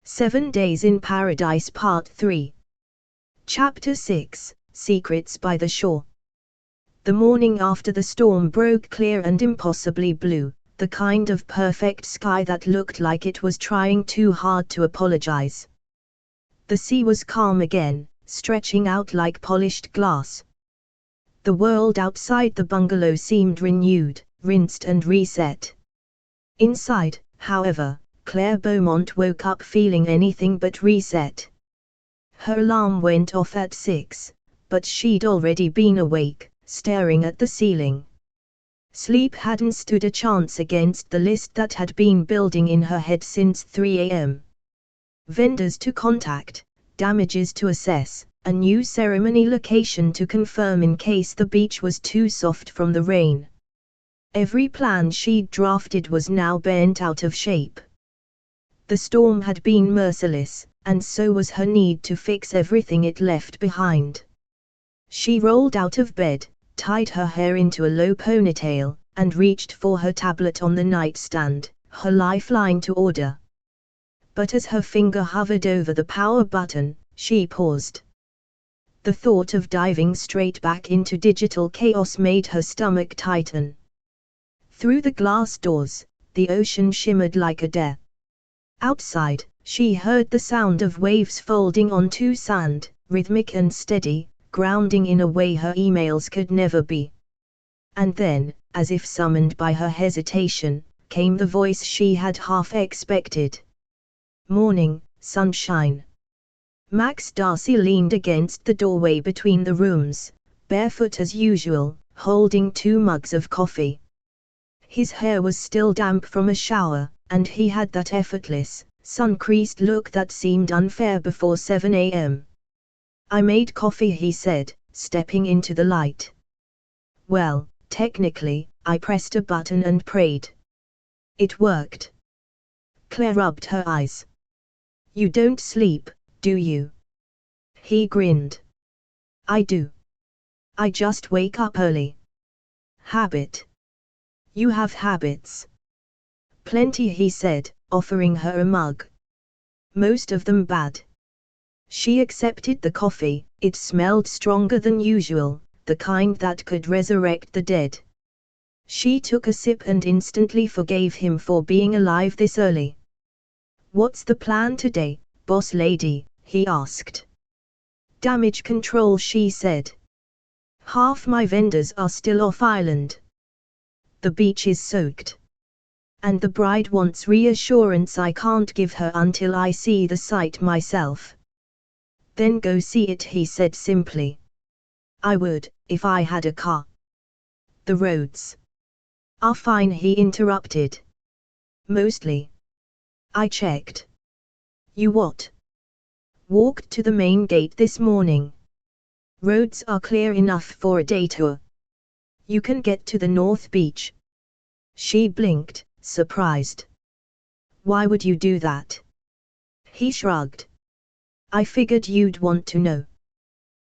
7 Days in Paradise Part 3. Chapter 6, Secrets by the Shore. The morning after the storm broke clear and impossibly blue, the kind of perfect sky that looked like it was trying too hard to apologize. The sea was calm again, stretching out like polished glass. The world outside the bungalow seemed renewed, rinsed and reset. Inside, however, Claire Beaumont woke up feeling anything but reset. Her alarm went off at 6, but she'd already been awake, staring at the ceiling. Sleep hadn't stood a chance against the list that had been building in her head since 3 a.m. Vendors to contact, damages to assess, a new ceremony location to confirm in case the beach was too soft from the rain. Every plan she'd drafted was now bent out of shape. The storm had been merciless, and so was her need to fix everything it left behind. She rolled out of bed, tied her hair into a low ponytail, and reached for her tablet on the nightstand, her lifeline to order. But as her finger hovered over the power button, she paused. The thought of diving straight back into digital chaos made her stomach tighten. Through the glass doors, the ocean shimmered like a dare. Outside, she heard the sound of waves folding onto sand, rhythmic and steady, grounding in a way her emails could never be. And then, as if summoned by her hesitation, came the voice she had half expected. "Morning, sunshine." Max Darcy leaned against the doorway between the rooms, barefoot as usual, holding 2 mugs of coffee. His hair was still damp from a shower, and he had that effortless, sun-creased look that seemed unfair before 7 a.m. "I made coffee," he said, stepping into the light. "Well, technically, I pressed a button and prayed. It worked." Claire rubbed her eyes. "You don't sleep, do you?" He grinned. "I do. I just wake up early. Habit." "You have habits." "Plenty," he said, offering her a mug. "Most of them bad." She accepted the coffee. It smelled stronger than usual, the kind that could resurrect the dead. She took a sip and instantly forgave him for being alive this early. "What's the plan today, boss lady?" he asked. "Damage control," she said. "Half my vendors are still off island. The beach is soaked. And the bride wants reassurance I can't give her until I see the site myself." "Then go see it," he said simply. "I would, if I had a car." "The roads are fine," he interrupted. "Mostly. I checked." "You what?" "Walked to the main gate this morning. Roads are clear enough for a day tour. You can get to the North Beach." She blinked, surprised. "Why would you do that?" He shrugged. "I figured you'd want to know."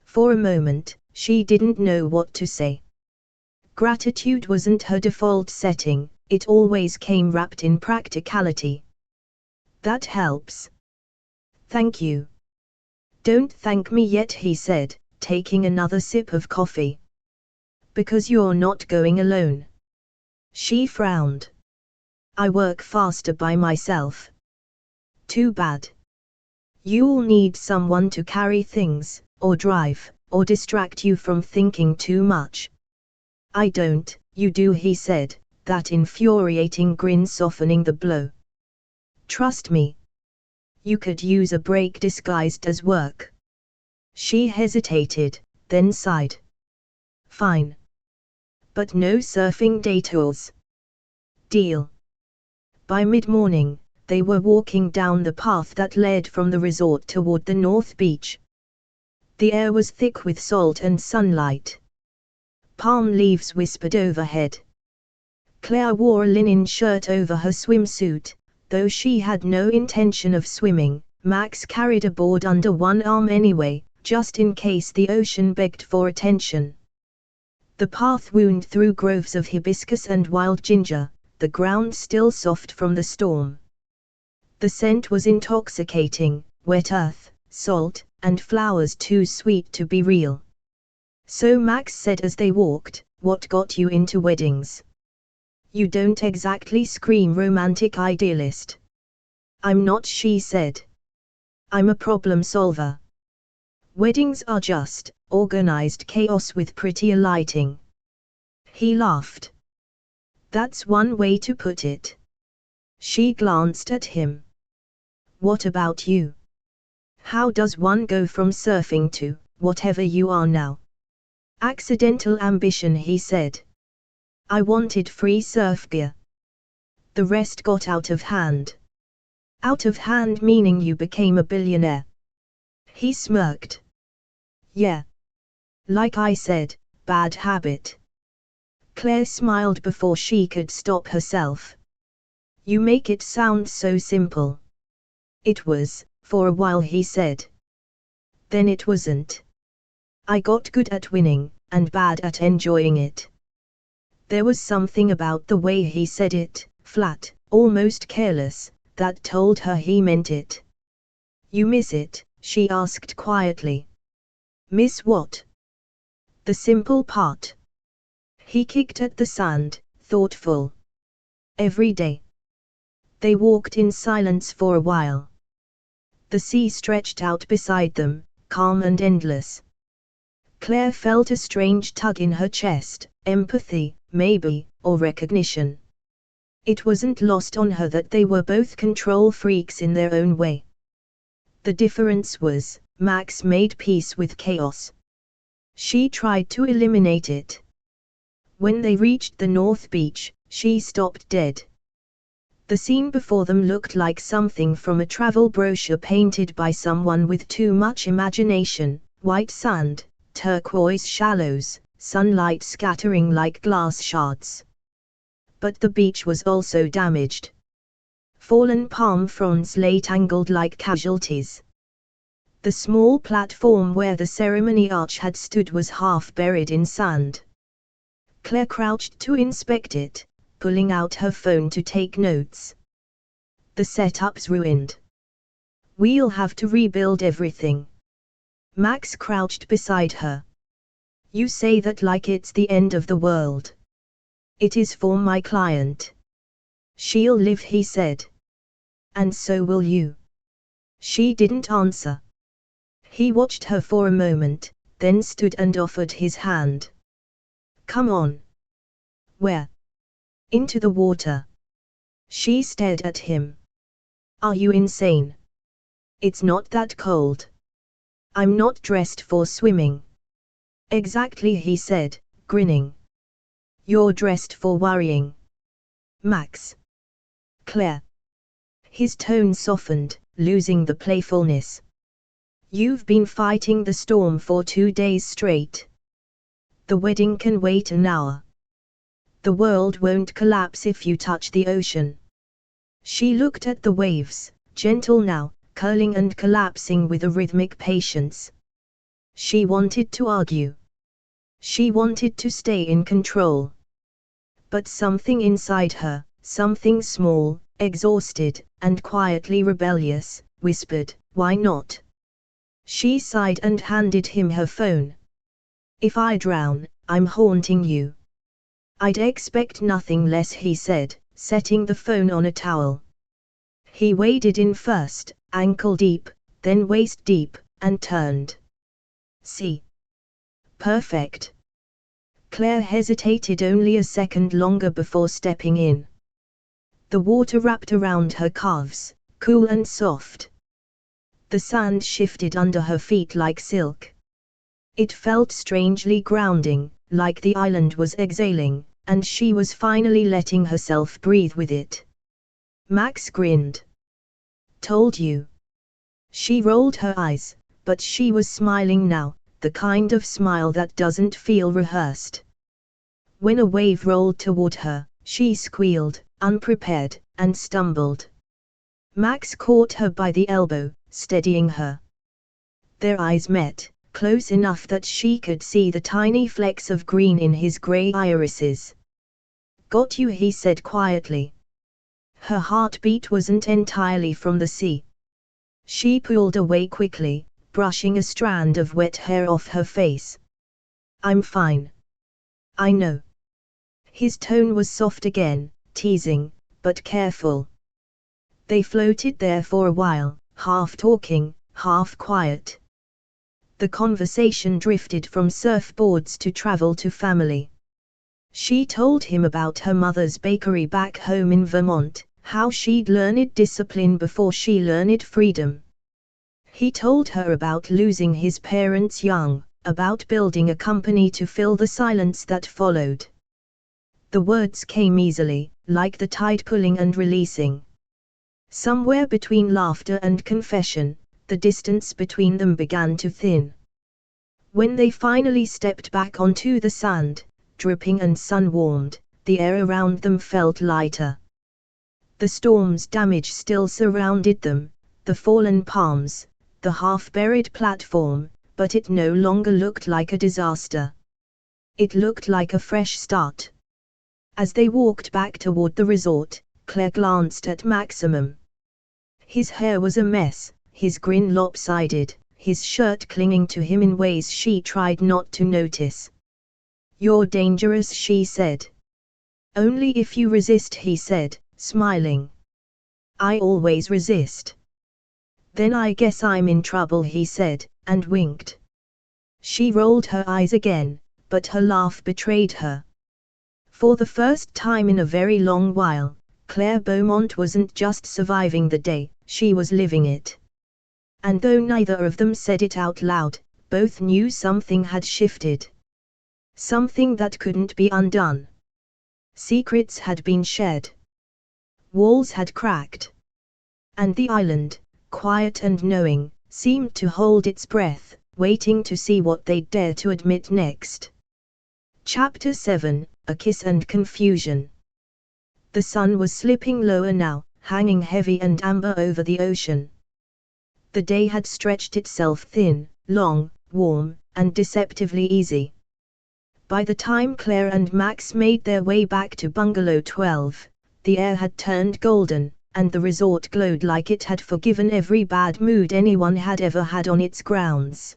For a moment, she didn't know what to say. Gratitude wasn't her default setting, it always came wrapped in practicality. "That helps. Thank you." "Don't thank me yet," he said, taking another sip of coffee. "Because you're not going alone." She frowned. "I work faster by myself." "Too bad. You'll need someone to carry things, or drive, or distract you from thinking too much." "I don't, you do," he said, that infuriating grin softening the blow. "Trust me. You could use a break disguised as work." She hesitated, then sighed. "Fine. But no surfing day tours." "Deal." By mid-morning, they were walking down the path that led from the resort toward the North Beach. The air was thick with salt and sunlight. Palm leaves whispered overhead. Claire wore a linen shirt over her swimsuit. Though she had no intention of swimming, Max carried a board under one arm anyway, just in case the ocean begged for attention. The path wound through groves of hibiscus and wild ginger, the ground still soft from the storm. The scent was intoxicating, wet earth, salt, and flowers too sweet to be real. So Max said as they walked, "What got you into weddings? You don't exactly scream romantic idealist." "I'm not," she said. "I'm a problem solver. Weddings are just organized chaos with prettier lighting." He laughed. "That's one way to put it." She glanced at him. "What about you? How does one go from surfing to whatever you are now?" "Accidental ambition," he said. "I wanted free surf gear. The rest got out of hand." "Out of hand meaning you became a billionaire?" He smirked. "Yeah. Like I said, bad habit." Claire smiled before she could stop herself. "You make it sound so simple." "It was, for a while," he said. "Then it wasn't. I got good at winning, and bad at enjoying it." There was something about the way he said it, flat, almost careless, that told her he meant it. "You miss it?" she asked quietly. "Miss what?" "The simple part." He kicked at the sand, thoughtful. "Every day." They walked in silence for a while. The sea stretched out beside them, calm and endless. Claire felt a strange tug in her chest, empathy, maybe, or recognition. It wasn't lost on her that they were both control freaks in their own way. The difference was, Max made peace with chaos. She tried to eliminate it. When they reached the North Beach, she stopped dead. The scene before them looked like something from a travel brochure painted by someone with too much imagination: white sand, turquoise shallows, sunlight scattering like glass shards. But the beach was also damaged. Fallen palm fronds lay tangled like casualties. The small platform where the ceremony arch had stood was half buried in sand. Claire crouched to inspect it, pulling out her phone to take notes. "The setup's ruined. We'll have to rebuild everything." Max crouched beside her. "You say that like it's the end of the world." "It is for my client. She'll live," he said. "And so will you." She didn't answer. He watched her for a moment, then stood and offered his hand. "Come on." "Where?" "Into the water." She stared at him. "Are you insane? It's not that cold." "I'm not dressed for swimming." "Exactly," he said, grinning. "You're dressed for worrying." "Max." "Claire." His tone softened, losing the playfulness. "You've been fighting the storm for 2 days straight. The wedding can wait an hour. The world won't collapse if you touch the ocean." She looked at the waves, gentle now, curling and collapsing with a rhythmic patience. She wanted to argue. She wanted to stay in control. But something inside her, something small, exhausted, and quietly rebellious, whispered, "Why not?" She sighed and handed him her phone. "If I drown, I'm haunting you." "I'd expect nothing less," he said, setting the phone on a towel. He waded in first, ankle deep, then waist deep, and turned. "See? Perfect." Claire hesitated only a second longer before stepping in. The water wrapped around her calves, cool and soft. The sand shifted under her feet like silk. It felt strangely grounding, like the island was exhaling, and she was finally letting herself breathe with it. Max grinned. "Told you." She rolled her eyes, but she was smiling now, the kind of smile that doesn't feel rehearsed. When a wave rolled toward her, she squealed, unprepared, and stumbled. Max caught her by the elbow, steadying her. Their eyes met, close enough that she could see the tiny flecks of green in his gray irises. "Got you," he said quietly. Her heartbeat wasn't entirely from the sea. She pulled away quickly, brushing a strand of wet hair off her face. I'm fine. I know. His tone was soft again, teasing, but careful. They floated there for a while, half talking, half quiet. The conversation drifted from surfboards to travel to family. She told him about her mother's bakery back home in Vermont, how she'd learned discipline before she learned freedom. He told her about losing his parents young, about building a company to fill the silence that followed. The words came easily, like the tide pulling and releasing. Somewhere between laughter and confession, the distance between them began to thin. When they finally stepped back onto the sand, dripping and sun-warmed, the air around them felt lighter. The storm's damage still surrounded them, the fallen palms, the half-buried platform, but it no longer looked like a disaster. It looked like a fresh start. As they walked back toward the resort, Claire glanced at Maximum. His hair was a mess, his grin lopsided, his shirt clinging to him in ways she tried not to notice. "You're dangerous," she said. "Only if you resist," he said, smiling. "I always resist." "Then I guess I'm in trouble," he said, and winked. She rolled her eyes again, but her laugh betrayed her. For the first time in a very long while, Claire Beaumont wasn't just surviving the day, she was living it. And though neither of them said it out loud, both knew something had shifted. Something that couldn't be undone. Secrets had been shed. Walls had cracked. And the island, quiet and knowing, seemed to hold its breath, waiting to see what they'd dare to admit next. Chapter 7, A Kiss and Confusion. The sun was slipping lower now, hanging heavy and amber over the ocean. The day had stretched itself thin, long, warm, and deceptively easy. By the time Claire and Max made their way back to Bungalow 12, the air had turned golden, and the resort glowed like it had forgiven every bad mood anyone had ever had on its grounds.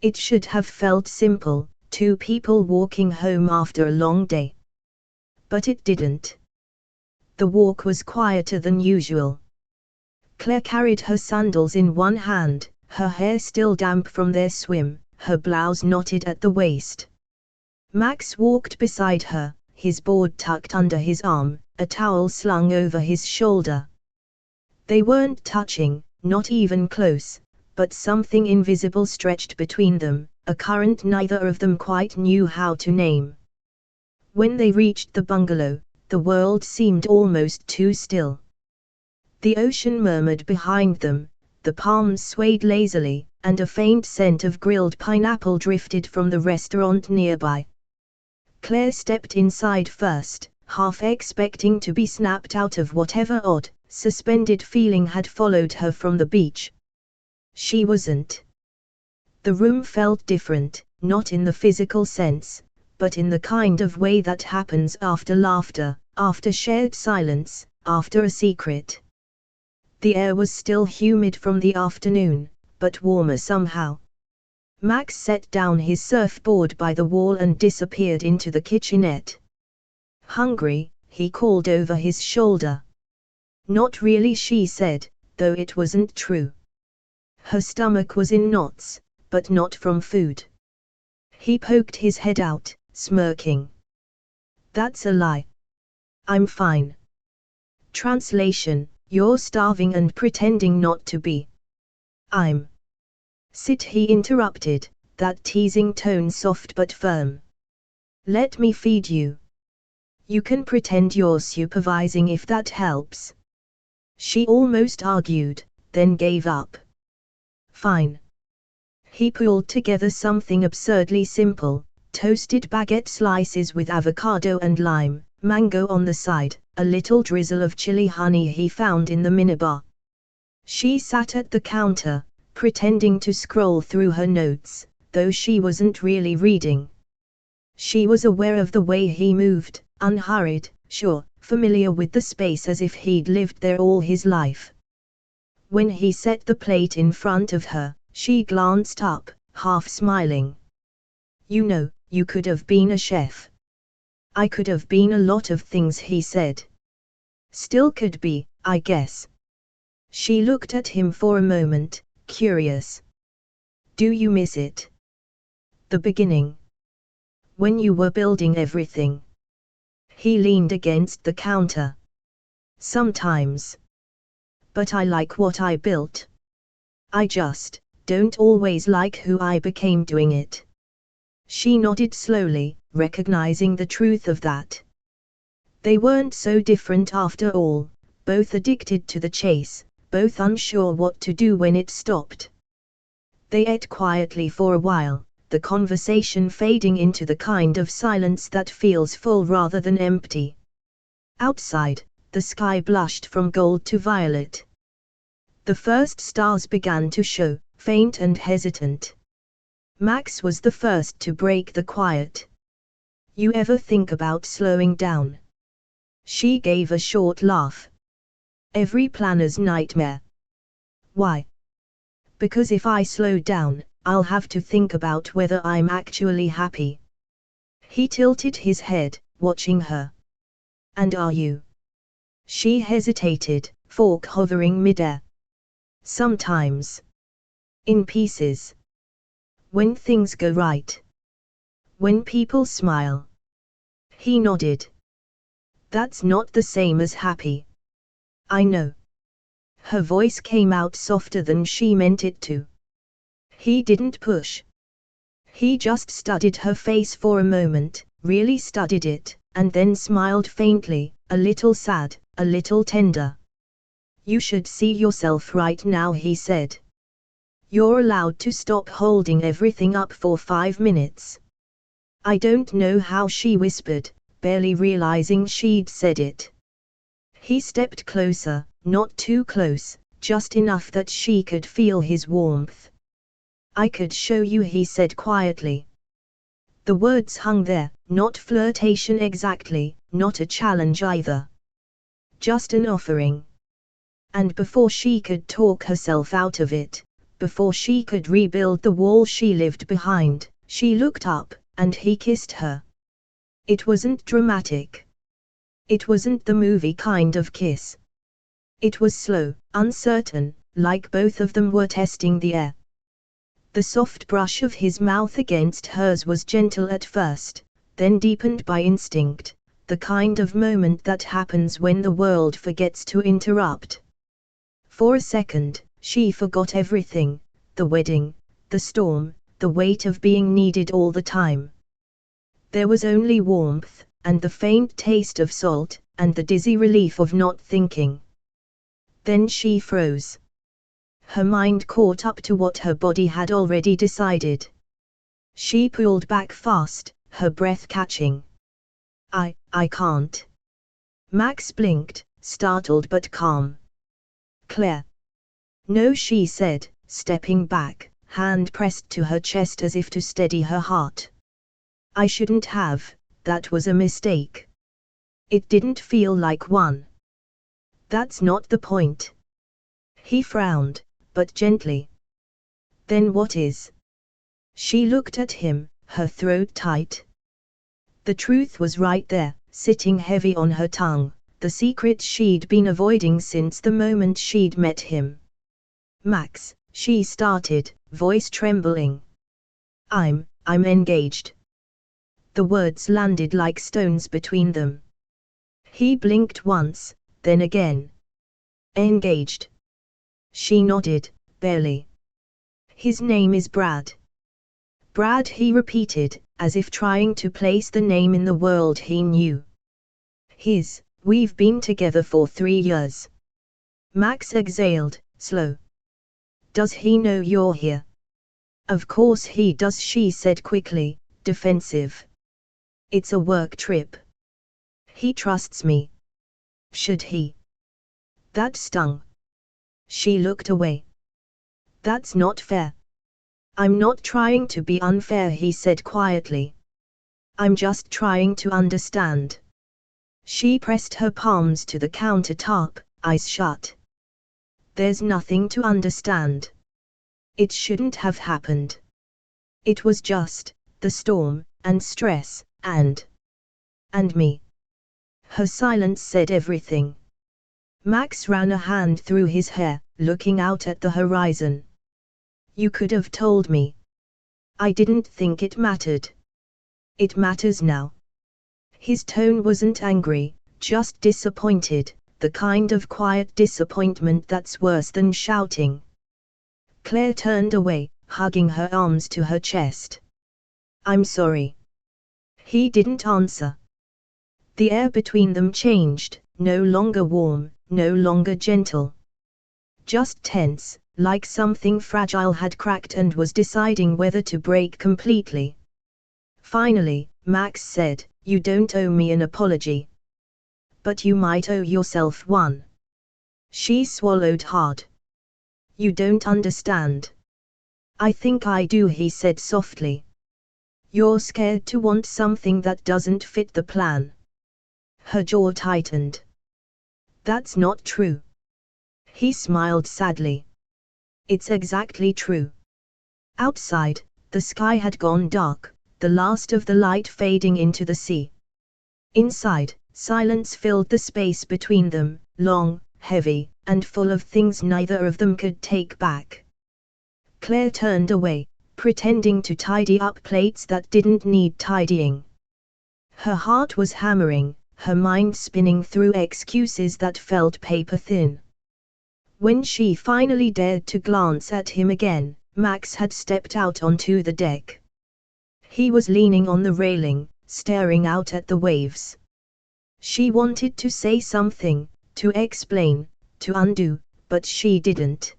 It should have felt simple, two people walking home after a long day. But it didn't. The walk was quieter than usual. Claire carried her sandals in one hand, her hair still damp from their swim, her blouse knotted at the waist. Max walked beside her, his board tucked under his arm, a towel slung over his shoulder. They weren't touching, not even close, but something invisible stretched between them, a current neither of them quite knew how to name. When they reached the bungalow, the world seemed almost too still. The ocean murmured behind them, the palms swayed lazily, and a faint scent of grilled pineapple drifted from the restaurant nearby. Claire stepped inside first, half expecting to be snapped out of whatever odd, suspended feeling had followed her from the beach. She wasn't. The room felt different, not in the physical sense, but in the kind of way that happens after laughter, after shared silence, after a secret. The air was still humid from the afternoon, but warmer somehow. Max set down his surfboard by the wall and disappeared into the kitchenette. "Hungry?" he called over his shoulder. "Not really," she said, though it wasn't true. Her stomach was in knots, but not from food. He poked his head out, smirking. "That's a lie. I'm fine." Translation: "You're starving and pretending not to be." "I'm." "Sit," he interrupted, that teasing tone soft but firm. "Let me feed you. You can pretend you're supervising if that helps." She almost argued, then gave up. "Fine." He pulled together something absurdly simple, toasted baguette slices with avocado and lime, mango on the side, a little drizzle of chili honey he found in the minibar. She sat at the counter, pretending to scroll through her notes, though she wasn't really reading. She was aware of the way he moved, unhurried, sure, familiar with the space as if he'd lived there all his life. When he set the plate in front of her, she glanced up, half smiling. "You know, you could have been a chef." "I could have been a lot of things," he said. "Still could be, I guess." She looked at him for a moment, curious. "Do you miss it? The beginning? When you were building everything?" He leaned against the counter. "Sometimes. But I like what I built. I just don't always like who I became doing it." She nodded slowly, recognizing the truth of that. They weren't so different after all, both addicted to the chase, both unsure what to do when it stopped. They ate quietly for a while, the conversation fading into the kind of silence that feels full rather than empty. Outside, the sky blushed from gold to violet. The first stars began to show, faint and hesitant. Max was the first to break the quiet. "You ever think about slowing down?" She gave a short laugh. "Every planner's nightmare." "Why?" "Because if I slow down, I'll have to think about whether I'm actually happy." He tilted his head, watching her. "And are you?" She hesitated, fork hovering midair. "Sometimes. In pieces. When things go right. When people smile." He nodded. "That's not the same as happy." "I know." Her voice came out softer than she meant it to. He didn't push. He just studied her face for a moment, really studied it, and then smiled faintly, a little sad, a little tender. "You should see yourself right now," he said. "You're allowed to stop holding everything up for 5 minutes." "I don't know how," she whispered, barely realizing she'd said it. He stepped closer, not too close, just enough that she could feel his warmth. "I could show you," he said quietly. The words hung there, not flirtation exactly, not a challenge either. Just an offering. And before she could talk herself out of it, before she could rebuild the wall she lived behind, she looked up, and he kissed her. It wasn't dramatic. It wasn't the movie kind of kiss. It was slow, uncertain, like both of them were testing the air. The soft brush of his mouth against hers was gentle at first, then deepened by instinct, the kind of moment that happens when the world forgets to interrupt. For a second, she forgot everything, the wedding, the storm, the weight of being needed all the time. There was only warmth, and the faint taste of salt, and the dizzy relief of not thinking. Then she froze. Her mind caught up to what her body had already decided. She pulled back fast, her breath catching. I can't." Max blinked, startled but calm. "Claire." "No," she said, stepping back, hand pressed to her chest as if to steady her heart. "I shouldn't have, that was a mistake." "It didn't feel like one." "That's not the point." He frowned, but gently. "Then what is?" She looked at him, her throat tight. The truth was right there, sitting heavy on her tongue, the secret she'd been avoiding since the moment she'd met him. "Max," she started, voice trembling. I'm engaged." The words landed like stones between them. He blinked once, then again. "Engaged?" She nodded, barely. "His name is Brad." "Brad," he repeated, as if trying to place the name in the world he knew. We've been together for 3 years." Max exhaled, slow. "Does he know you're here?" "Of course he does," she said quickly, defensive. "It's a work trip. He trusts me." "Should he?" That stung. She looked away. "That's not fair." "I'm not trying to be unfair," he said quietly. "I'm just trying to understand." She pressed her palms to the countertop, eyes shut. There's nothing to understand. It shouldn't have happened. It was just the storm, and stress, and me. Her silence said everything. Max ran a hand through his hair, looking out at the horizon. You could have told me. I didn't think it mattered. It matters now. His tone wasn't angry, just disappointed, the kind of quiet disappointment that's worse than shouting. Claire turned away, hugging her arms to her chest. I'm sorry. He didn't answer. The air between them changed, no longer warm, no longer gentle. Just tense, like something fragile had cracked and was deciding whether to break completely. Finally, Max said, You don't owe me an apology. But you might owe yourself one. She swallowed hard. You don't understand. I think I do, he said softly. You're scared to want something that doesn't fit the plan. Her jaw tightened. That's not true. He smiled sadly. It's exactly true. Outside, the sky had gone dark, the last of the light fading into the sea. Inside, silence filled the space between them, long, heavy, and full of things neither of them could take back. Claire turned away, pretending to tidy up plates that didn't need tidying. Her heart was hammering, her mind spinning through excuses that felt paper-thin. When she finally dared to glance at him again, Max had stepped out onto the deck. He was leaning on the railing, staring out at the waves. She wanted to say something, to explain, to undo, but she didn't.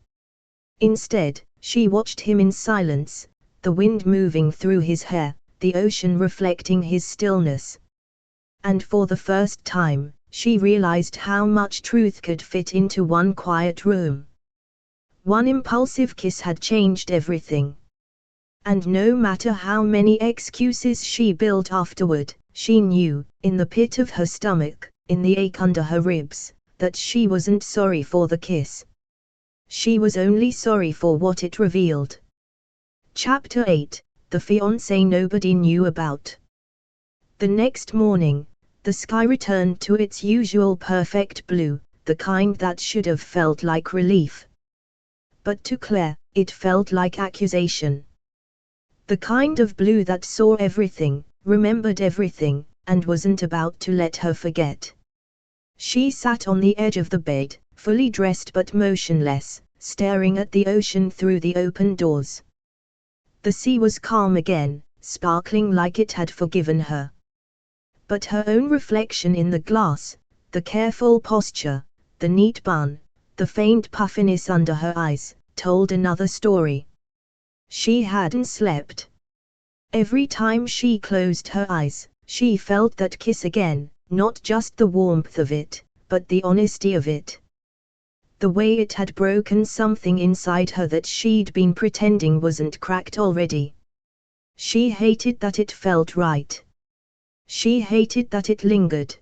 Instead, she watched him in silence, the wind moving through his hair, the ocean reflecting his stillness. And for the first time, she realized how much truth could fit into one quiet room. One impulsive kiss had changed everything. And no matter how many excuses she built afterward, she knew, in the pit of her stomach, in the ache under her ribs, that she wasn't sorry for the kiss. She was only sorry for what it revealed. Chapter 8, The Fiancé Nobody Knew About. The next morning, the sky returned to its usual perfect blue, the kind that should have felt like relief. But to Claire, it felt like accusation. The kind of blue that saw everything, remembered everything, and wasn't about to let her forget. She sat on the edge of the bed, fully dressed but motionless, staring at the ocean through the open doors. The sea was calm again, sparkling like it had forgiven her. But her own reflection in the glass, the careful posture, the neat bun, the faint puffiness under her eyes, told another story. She hadn't slept. Every time she closed her eyes, she felt that kiss again, not just the warmth of it, but the honesty of it. The way it had broken something inside her that she'd been pretending wasn't cracked already. She hated that it felt right. She hated that it lingered.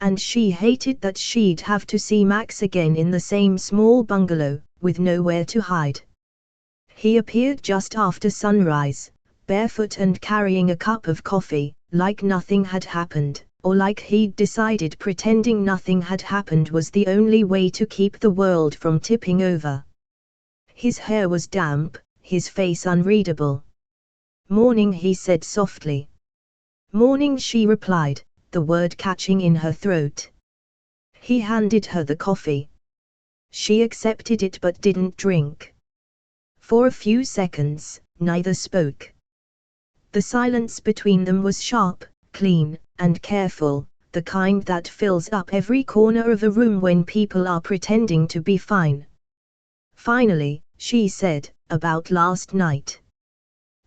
And she hated that she'd have to see Max again in the same small bungalow, with nowhere to hide. He appeared just after sunrise, barefoot and carrying a cup of coffee, like nothing had happened, or like he'd decided pretending nothing had happened was the only way to keep the world from tipping over. His hair was damp, his face unreadable. "Morning," he said softly. "Morning," she replied, the word catching in her throat. He handed her the coffee. She accepted it but didn't drink. For a few seconds, neither spoke. The silence between them was sharp, clean, and careful, the kind that fills up every corner of a room when people are pretending to be fine. Finally, she said, "About last night."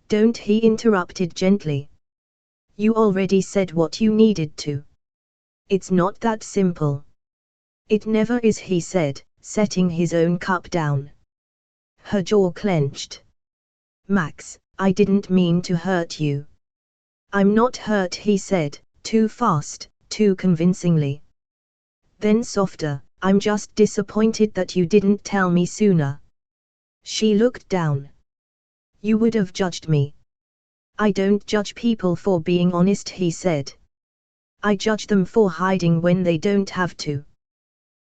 "Don't," he interrupted gently. "You already said what you needed to. It's not that simple." "It never is," he said, setting his own cup down. Her jaw clenched. "Max, I didn't mean to hurt you." "I'm not hurt," he said, too fast, too convincingly. Then softer, I'm just disappointed that you didn't tell me sooner. She looked down. You would have judged me. I don't judge people for being honest, he said. I judge them for hiding when they don't have to.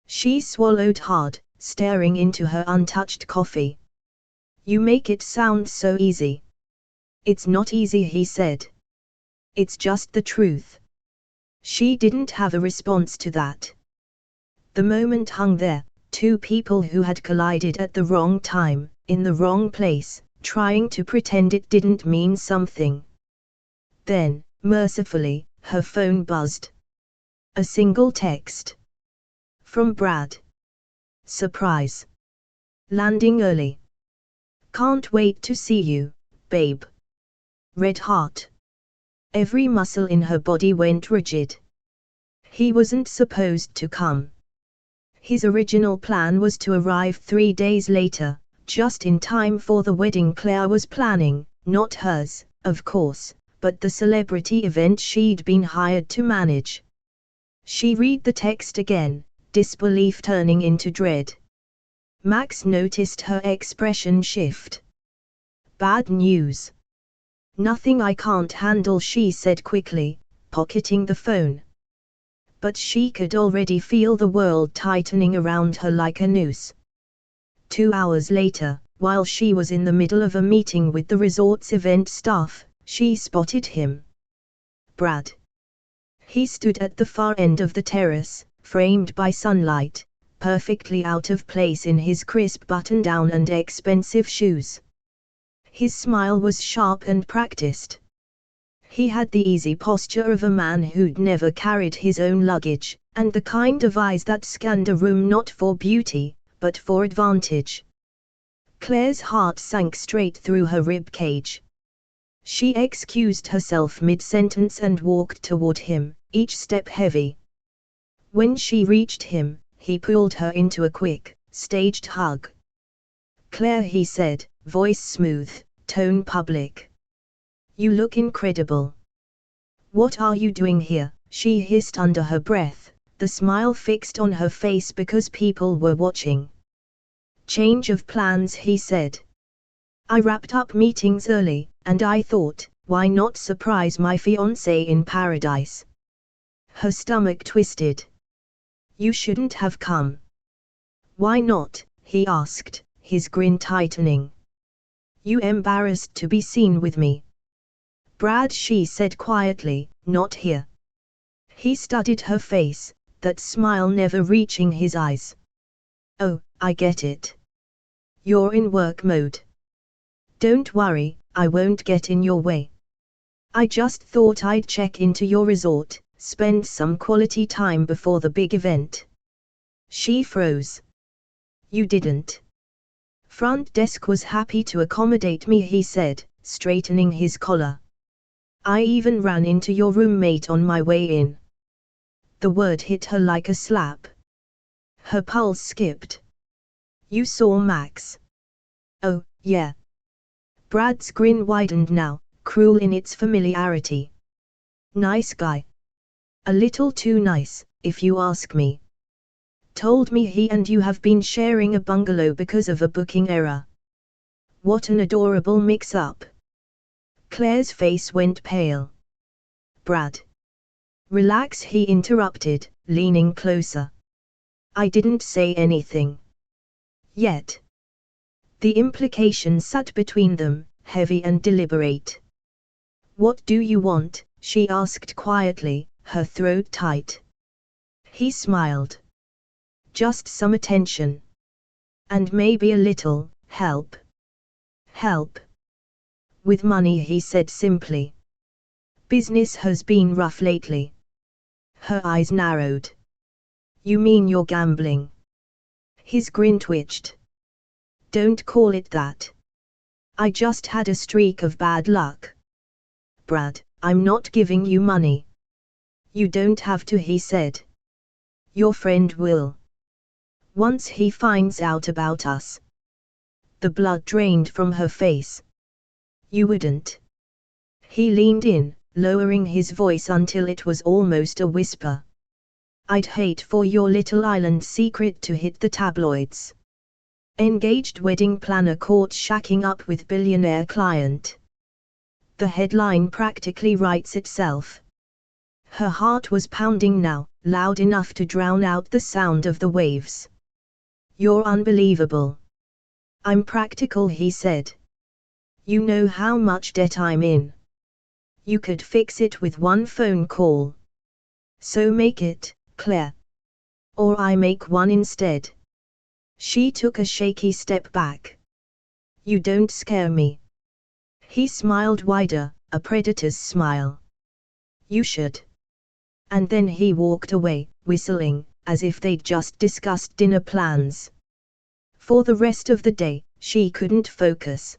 She swallowed hard, staring into her untouched coffee. You make it sound so easy. It's not easy, he said. It's just the truth. She didn't have a response to that. The moment hung there, two people who had collided at the wrong time, in the wrong place, trying to pretend it didn't mean something. Then, mercifully, her phone buzzed. A single text. From Brad. Surprise. Landing early. Can't wait to see you, babe. Red heart. Every muscle in her body went rigid. He wasn't supposed to come. His original plan was to arrive 3 days later, just in time for the wedding Claire was planning, not hers, of course, but the celebrity event she'd been hired to manage. She read the text again, disbelief turning into dread. Max noticed her expression shift. Bad news. Nothing I can't handle, she said quickly, pocketing the phone. But she could already feel the world tightening around her like a noose. 2 hours later, while she was in the middle of a meeting with the resort's event staff, she spotted him. Brad. He stood at the far end of the terrace, framed by sunlight, perfectly out of place in his crisp button-down and expensive shoes. His smile was sharp and practiced. He had the easy posture of a man who'd never carried his own luggage, and the kind of eyes that scanned a room not for beauty, but for advantage. Claire's heart sank straight through her rib cage. She excused herself mid-sentence and walked toward him, each step heavy. When she reached him, he pulled her into a quick, staged hug. Claire, he said, voice smooth, tone public. You look incredible. What are you doing here? She hissed under her breath, the smile fixed on her face because people were watching. Change of plans, he said. I wrapped up meetings early, and I thought, why not surprise my fiancé in paradise? Her stomach twisted. You shouldn't have come. Why not? He asked, his grin tightening. You embarrassed to be seen with me. Brad, she said quietly, not here. He studied her face, that smile never reaching his eyes. Oh, I get it. You're in work mode. Don't worry, I won't get in your way. I just thought I'd check into your resort, spend some quality time before the big event. She froze. You didn't. Front desk was happy to accommodate me, he said, straightening his collar. I even ran into your roommate on my way in. The word hit her like a slap. Her pulse skipped. You saw Max? Oh, yeah. Brad's grin widened now, cruel in its familiarity. Nice guy. A little too nice, if you ask me. Told me he and you have been sharing a bungalow because of a booking error. What an adorable mix-up. Claire's face went pale. Brad. Relax, he interrupted, leaning closer. I didn't say anything. Yet. The implication sat between them, heavy and deliberate. What do you want? She asked quietly, her throat tight. He smiled. Just some attention. And maybe a little help. Help. With money, he said simply. Business has been rough lately. Her eyes narrowed. You mean you're gambling? His grin twitched. Don't call it that. I just had a streak of bad luck. Brad, I'm not giving you money. You don't have to, he said. Your friend will. Once he finds out about us. The blood drained from her face. You wouldn't. He leaned in, lowering his voice until it was almost a whisper. I'd hate for your little island secret to hit the tabloids. Engaged wedding planner caught shacking up with billionaire client. The headline practically writes itself. Her heart was pounding now, loud enough to drown out the sound of the waves. You're unbelievable. I'm practical, he said. You know how much debt I'm in. You could fix it with one phone call. So make it, Claire. Or I make one instead. She took a shaky step back. You don't scare me. He smiled wider, a predator's smile. You should. And then he walked away, whistling, as if they'd just discussed dinner plans. For the rest of the day, she couldn't focus.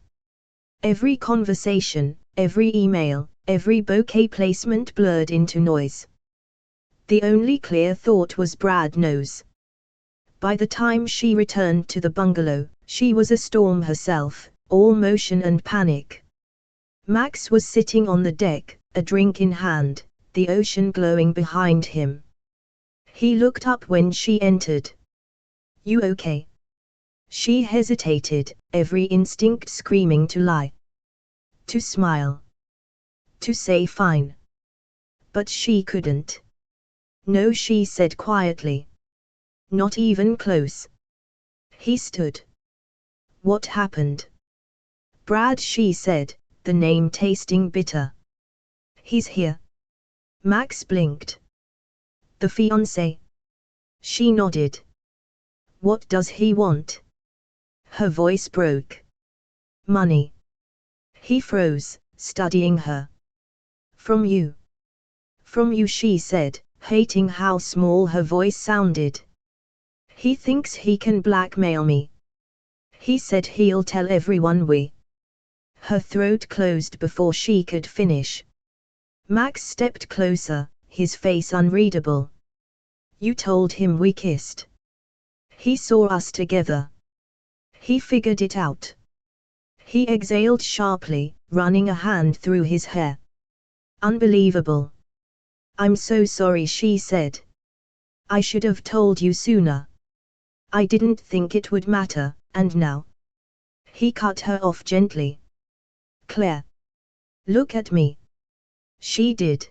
Every conversation, every email, every bouquet placement blurred into noise. The only clear thought was Brad knows. By the time she returned to the bungalow, she was a storm herself, all motion and panic. Max was sitting on the deck, a drink in hand, the ocean glowing behind him. He looked up when she entered. You okay? She hesitated, every instinct screaming to lie. To smile. To say fine. But she couldn't. No, she said quietly. Not even close. He stood. What happened? Brad, she said, the name tasting bitter. He's here. Max blinked. The fiancé? She nodded. What does he want? Her voice broke. Money. He froze, studying her. From you. From you, she said, hating how small her voice sounded. He thinks he can blackmail me. He said he'll tell everyone we. Her throat closed before she could finish. Max stepped closer, his face unreadable. You told him we kissed. He saw us together. He figured it out. He exhaled sharply, running a hand through his hair. Unbelievable. I'm so sorry, she said. I should have told you sooner. I didn't think it would matter, and now. He cut her off gently. Claire. Look at me. She did.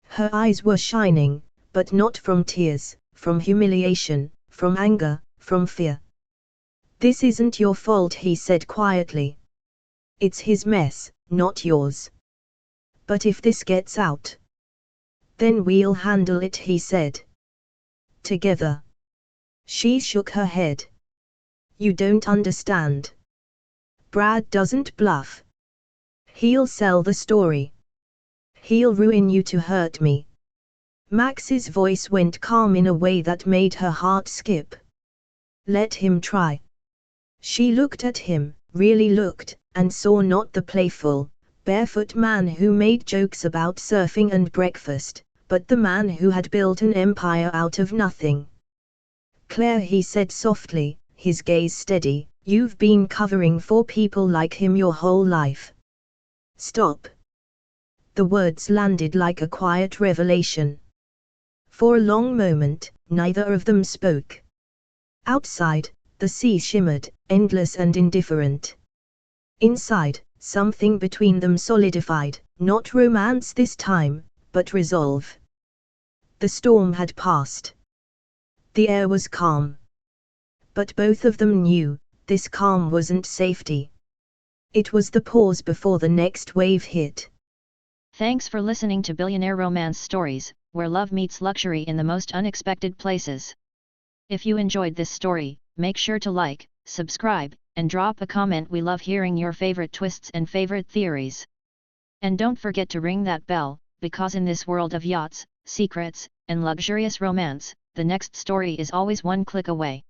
Her eyes were shining, but not from tears, from humiliation, from anger, from fear. This isn't your fault, he said quietly. It's his mess, not yours. But if this gets out, then we'll handle it, he said. Together. She shook her head. You don't understand. Brad doesn't bluff. He'll sell the story. He'll ruin you to hurt me. Max's voice went calm in a way that made her heart skip. Let him try. She looked at him, really looked, and saw not the playful, barefoot man who made jokes about surfing and breakfast, but the man who had built an empire out of nothing. Claire, he said softly, his gaze steady, you've been covering for people like him your whole life. Stop. The words landed like a quiet revelation. For a long moment, neither of them spoke. Outside, the sea shimmered, endless and indifferent. Inside, something between them solidified, not romance this time, but resolve. The storm had passed. The air was calm. But both of them knew, this calm wasn't safety. It was the pause before the next wave hit. Thanks for listening to Billionaire Romance Stories, where love meets luxury in the most unexpected places. If you enjoyed this story, make sure to like, subscribe, and drop a comment. We love hearing your favorite twists and favorite theories. And don't forget to ring that bell, because in this world of yachts, secrets, and luxurious romance, the next story is always one click away.